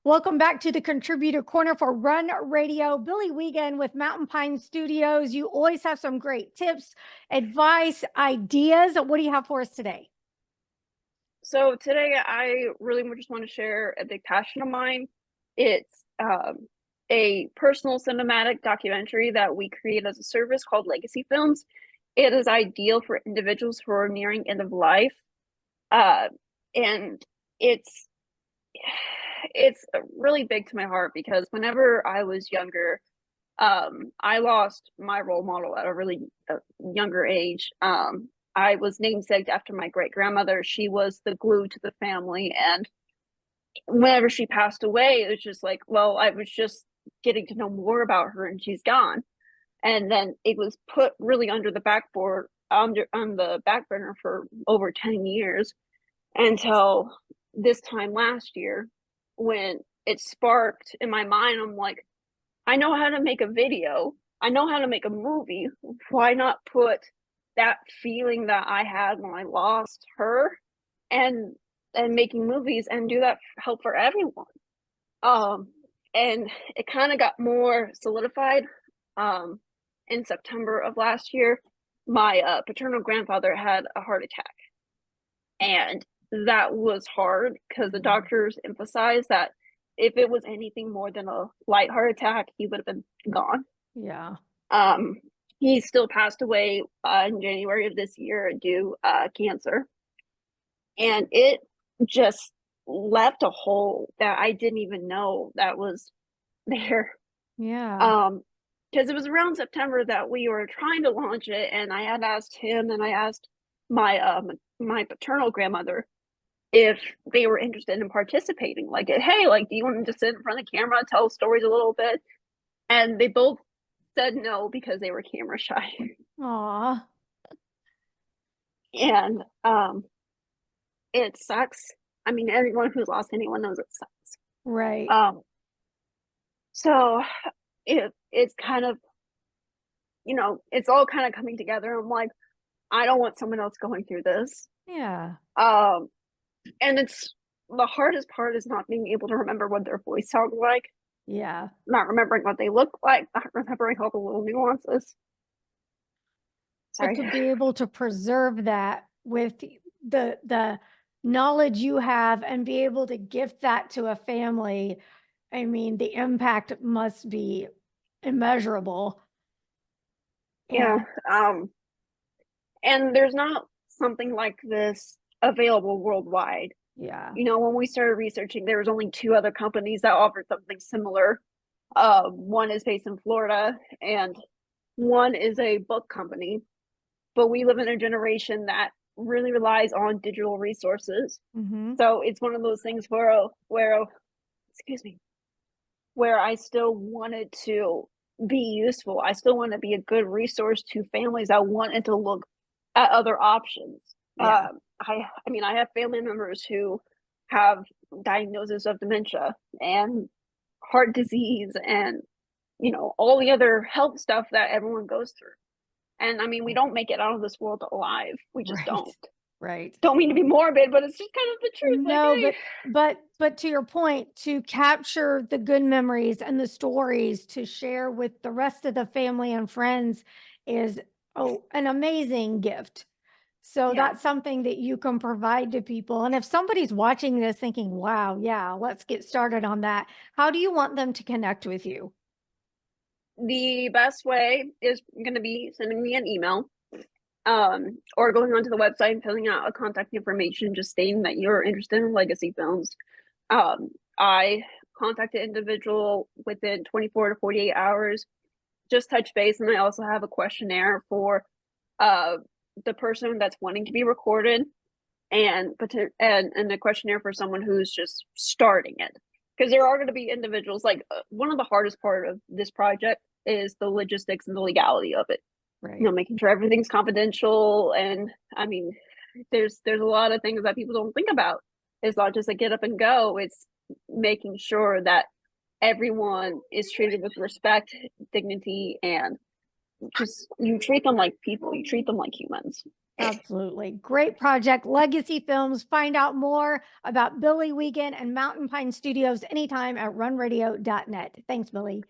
Welcome back to the Contributor Corner for Run Radio. Billie Wiegand with Mountain Pine Studios. You always have some great tips, advice, ideas. What do you have for us today? So today I really just want to share a big passion of mine. It's a personal cinematic documentary that we create as a service called Legacy Films. It is ideal for individuals who are nearing end of life, uh, and it's it's really big to my heart because whenever I was younger, I lost my role model at a really younger age. I was namesaked after my great grandmother. She was the glue to the family, and whenever she passed away, it was just like, well, I was just getting to know more about her, and she's gone. And then it was put really under the backboard, on the back burner for over 10 years until this time last year when it sparked in my mind. I'm like, I know how to make a video. I know how to make a movie. Why not put that feeling that I had when I lost her and making movies and do that help for everyone? Um, and it kind of got more solidified in September of last year. My paternal grandfather had a heart attack, and that was hard because the doctors emphasized that if it was anything more than a light heart attack, he would have been gone. Yeah. Um, he still passed away in January of this year due cancer, and it just left a hole that I didn't even know that was there. Yeah. Because it was around September that we were trying to launch it, and I had asked him, and I asked my paternal grandmother if they were interested in participating. Like, hey, like, do you want to just sit in front of the camera, tell stories a little bit? And they both said no because they were camera shy. Aw. And it sucks. I mean, everyone who's lost anyone knows it sucks. Right. Um, so it's kind of, it's all kind of coming together. I'm like, I don't want someone else going through this. Yeah. Um, and it's the hardest part is not being able to remember what their voice sounds like, Yeah. not remembering what they look like, not remembering all the little nuances. But to Sorry. be able to preserve that with the knowledge you have and be able to gift that to a family, I mean, the impact must be immeasurable. Yeah. And Um, and there's not something like this available worldwide. yeah. When we started researching, there was only two other companies that offered something similar. One is based in Florida, and one is a book company. But we live in a generation that really relies on digital resources. Mm-hmm. So it's one of those things where excuse me, where I still wanted to be useful. I still want to be a good resource to families that wanted to look at other options. Yeah. I mean, I have family members who have diagnosis of dementia and heart disease and all the other health stuff that everyone goes through. And I mean, we don't make it out of this world alive. We just Right. don't. Right. Don't mean to be morbid, but it's just kind of the truth. Like, No, hey, but to your point, to capture the good memories and the stories to share with the rest of the family and friends is an amazing gift. So yeah, that's something that you can provide to people. And if somebody's watching this thinking, wow, yeah, let's get started on that, how do you want them to connect with you? the best way is going to be sending me an email, or going onto the website and filling out a contact information, just stating that you're interested in legacy films. I contact the individual within 24 to 48 hours, just touch base, and I also have a questionnaire for uh, the person that's wanting to be recorded, and a questionnaire for someone who's just starting it. Because there are going to be individuals like one of the hardest part of this project is the logistics and the legality of it. Right. Making sure everything's confidential, and I mean, there's a lot of things that people don't think about. It's not just a get up and go. It's making sure that everyone is treated with respect, dignity, and just you treat them like people. You treat them like humans. Absolutely. Great project. Legacy Films. Find out more about Billie Wiegand and Mountain Pine Studios anytime at runradio.net. Thanks, Billie.